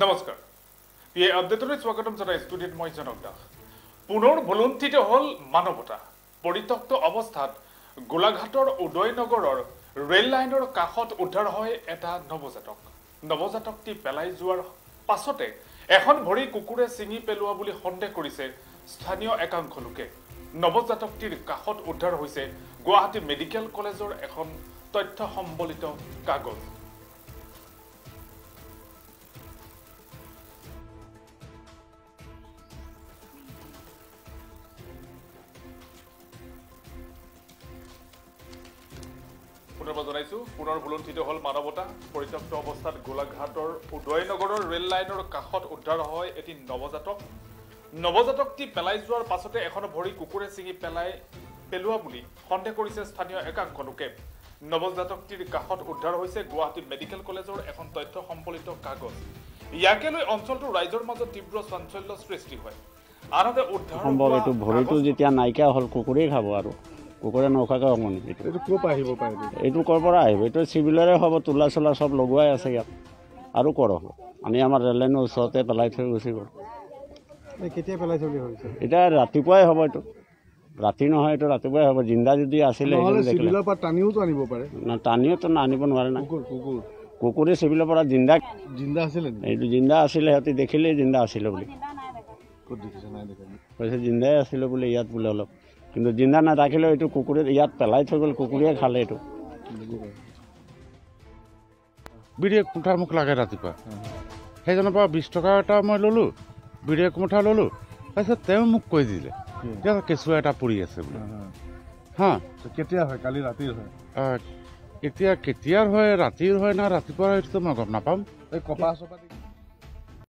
নমস্কাৰ এই আপডেটলৈ স্বাগতম জনাই ষ্টুডিঅ'ত মই জনক দাস পুনৰ ভুলুণ্ঠিত হ'ল মানৱতা পৰিত্যক্ত অৱস্থাত গোলাঘাটৰ উদয়নগৰৰ ৰেল লাইনৰ কাষত উদ্ধাৰ হয় এটা নৱজাতকটি পেলাই যোৱাৰ পাছতে এখন ভৰি কুকুৰে ছিঙি পেলোৱা বুলি সন্দেহ কৰিছে স্থানীয় একাংশ লোকে নৱজাতকটিৰ কাষত উদ্ধাৰ হৈছে গুৱাহাটী মেডিকেল কলেজৰ এখন তথ্য সম্বলিত কাগজ পুনৰ ভুলুণ্ঠিত হ'ল মানৱতা পৰিত্যক্ত অৱস্থাত গোলাঘাটৰ উদয়নগৰৰ ৰেল লাইনৰ কাষত উদ্ধাৰ হয় এটি নৱজাতকটি পেলাই যোৱাৰ পাছতে এখন ভৰি কুকুৰে ছিঙি পেলোৱা বুলি সন্দেহ কৰিছে স্থানীয় একাংশ লোকে নৱজাতকটিৰ কাষত উদ্ধাৰ হৈছে গুৱাহাটী মেডিকেল কলেজৰ এখন তথ্য সম্বলিত কাগজ ইয়াকে লৈ অঞ্চলটোৰ ৰাইজৰ মাজত তীব্ৰ চাঞ্চল্য সৃষ্টি হয় আনহাতে উদ্ধাৰ সম্ভৱ এইটো ভৰিটো যেতিয়া নাইকিয়া হ'ল কুকুৰেই খাব আৰু কুকুৰে নখাকে হ'ব নেকি এইটো ক'ৰ পৰা আহিব পাৰে এইটো ক'ৰ পৰা আহিব এইটো চিভিলৰে হ'ব তোলা চোলা চব লগোৱাই আছে ইয়াত আৰু ক'ৰ হ'ব আমি আমাৰ ৰেল লাইনৰ ওচৰতে পেলাই থৈ গুচি গ'ল কেতিয়া পেলাই থৈ হৈছে এতিয়া ৰাতিপুৱাই হ'ব এইটো ৰাতি নহয় এইটো ৰাতিপুৱাই হ'ব জিন্দা যদি আছিলে চিভিলৰ পৰা টানিওতো আনিব পাৰে না টানিওতো আনিব নোৱাৰে না কুকুৰে চিভিলৰ পৰা জিন্দা আছিলে এইটো জিন্দা আছিলে সিহঁতে দেখিলেই জিন্দা আছিলে বুলি ক'ত দেখিছে নাই দেখা কৈছে জিন্দাই আছিলে বোলে ইয়াত বোলে অলপ কিন্তু জিন্দা নাথাকিলেও এইটো কুকুৰে ইয়াত পেলাই থৈ গ'ল কুকুৰে খালে এইটো বিৰিয়ে কুঠাৰ মোক লাগে ৰাতিপুৱা সেইজনৰ পৰা 20 টকা এটা মই ল'লোঁ বিৰিয়ে কুঠাৰ ল'লোঁ তাৰপিছত তেওঁ মোক কৈ দিলে যে কেঁচুৱা এটা পৰি আছে বোলে হা কেতিয়া হয় কালি ৰাতিৰ হয় এতিয়া কেতিয়াৰ হয় ৰাতিৰ হয় না ৰাতিপুৱা হয়তো মই গম নাপাম এই কপাহ চপা